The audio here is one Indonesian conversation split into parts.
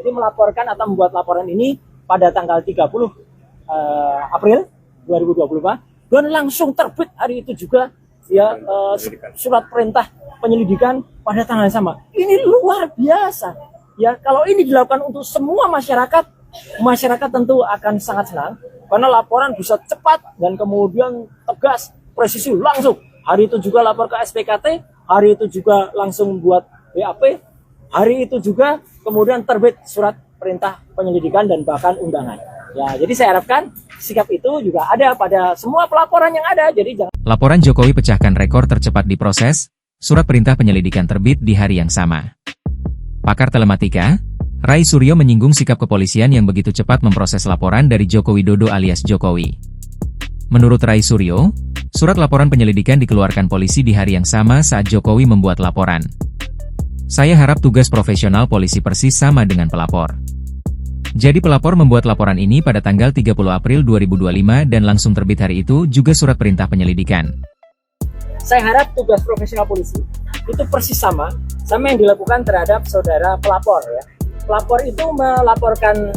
Jadi melaporkan atau membuat laporan ini pada tanggal 30 April 2024 dan langsung terbit hari itu juga ya surat perintah penyelidikan pada tanggal yang sama. Ini luar biasa. Ya, kalau ini dilakukan untuk semua masyarakat, masyarakat tentu akan sangat senang karena laporan bisa cepat dan kemudian tegas, presisi langsung. Hari itu juga lapor ke SPKT, hari itu juga langsung buat BAP, hari itu juga kemudian terbit surat perintah penyelidikan dan bahkan undangan. Ya, jadi saya harapkan sikap itu juga ada pada semua pelaporan yang ada. Jadi jangan. Laporan Jokowi pecahkan rekor tercepat diproses, surat perintah penyelidikan terbit di hari yang sama. Pakar telematika, Rai Suryo menyinggung sikap kepolisian yang begitu cepat memproses laporan dari Joko Widodo alias Jokowi. Menurut Rai Suryo, surat laporan penyelidikan dikeluarkan polisi di hari yang sama saat Jokowi membuat laporan. Saya harap tugas profesional polisi persis sama dengan pelapor. Jadi pelapor membuat laporan ini pada tanggal 30 April 2025 dan langsung terbit hari itu juga surat perintah penyelidikan. Saya harap tugas profesional polisi itu persis sama yang dilakukan terhadap saudara pelapor ya. Pelapor itu melaporkan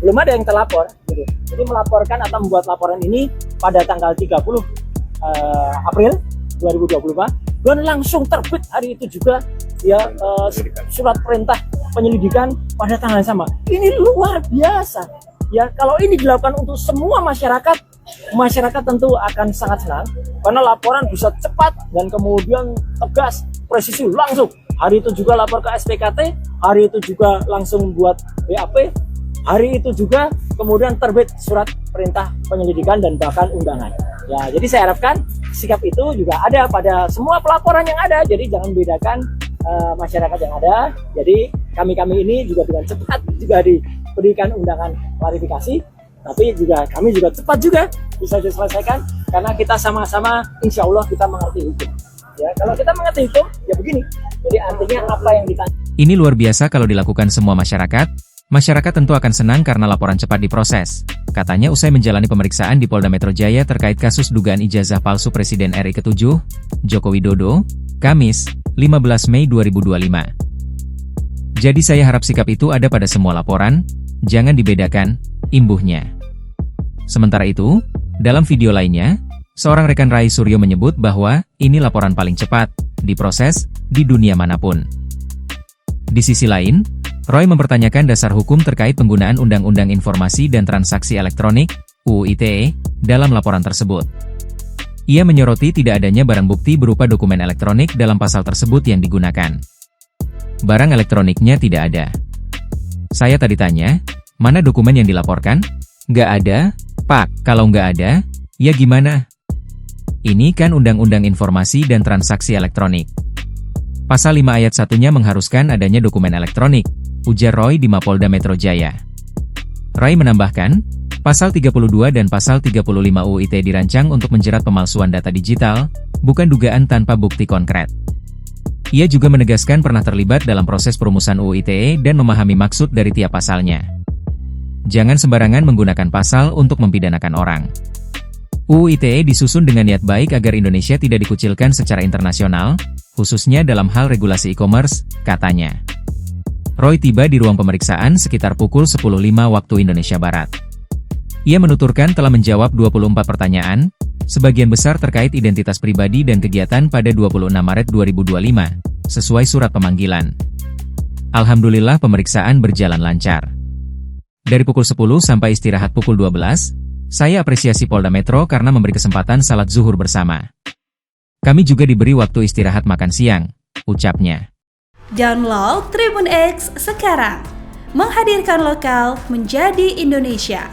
belum ada yang terlapor gitu. Jadi melaporkan atau membuat laporan ini pada tanggal 30 April 2024 dan langsung terbit hari itu juga ya surat perintah penyelidikan pada tanggal yang sama. Ini luar biasa. Ya, kalau ini dilakukan untuk semua masyarakat, masyarakat tentu akan sangat senang karena laporan bisa cepat dan kemudian tegas, presisi langsung. Hari itu juga lapor ke SPKT, hari itu juga langsung buat BAP, hari itu juga kemudian terbit surat perintah penyelidikan dan bahkan undangan. Ya, jadi saya harapkan sikap itu juga ada pada semua pelaporan yang ada. Jadi jangan bedakan masyarakat yang ada. Jadi kami ini juga dengan cepat juga diberikan undangan klarifikasi, tapi juga kami juga cepat juga bisa diselesaikan karena kita sama-sama insya Allah kita mengerti hukum. Ya, kalau kita mengerti hukum ya begini. Jadi artinya apa yang ditanya. Ini luar biasa kalau dilakukan semua masyarakat. Masyarakat tentu akan senang karena laporan cepat diproses. Katanya usai menjalani pemeriksaan di Polda Metro Jaya terkait kasus dugaan ijazah palsu Presiden RI ke-7, Joko Widodo, Kamis, 15 Mei 2025. Jadi saya harap sikap itu ada pada semua laporan, jangan dibedakan, imbuhnya. Sementara itu, dalam video lainnya, seorang rekan Rai Suryo menyebut bahwa ini laporan paling cepat diproses di dunia manapun. Di sisi lain, Roy mempertanyakan dasar hukum terkait penggunaan Undang-Undang Informasi dan Transaksi Elektronik (UU ITE) dalam laporan tersebut. Ia menyoroti tidak adanya barang bukti berupa dokumen elektronik dalam pasal tersebut yang digunakan. Barang elektroniknya tidak ada. Saya tadi tanya, mana dokumen yang dilaporkan? Nggak ada, Pak. Kalau nggak ada, ya gimana? Ini kan Undang-Undang Informasi dan Transaksi Elektronik. Pasal 5 ayat 1-nya mengharuskan adanya dokumen elektronik, ujar Roy di Mapolda Metro Jaya. Roy menambahkan, Pasal 32 dan Pasal 35 UU ITE dirancang untuk menjerat pemalsuan data digital, bukan dugaan tanpa bukti konkret. Ia juga menegaskan pernah terlibat dalam proses perumusan UU ITE dan memahami maksud dari tiap pasalnya. Jangan sembarangan menggunakan pasal untuk mempidanakan orang. UU ITE disusun dengan niat baik agar Indonesia tidak dikucilkan secara internasional, khususnya dalam hal regulasi e-commerce, katanya. Roy tiba di ruang pemeriksaan sekitar pukul 10.05 waktu Indonesia Barat. Ia menuturkan telah menjawab 24 pertanyaan, sebagian besar terkait identitas pribadi dan kegiatan pada 26 Maret 2025, sesuai surat pemanggilan. Alhamdulillah pemeriksaan berjalan lancar. Dari pukul 10 sampai istirahat pukul 12, saya apresiasi Polda Metro karena memberi kesempatan salat zuhur bersama. Kami juga diberi waktu istirahat makan siang, ucapnya. Download Tribun X sekarang, menghadirkan lokal menjadi Indonesia.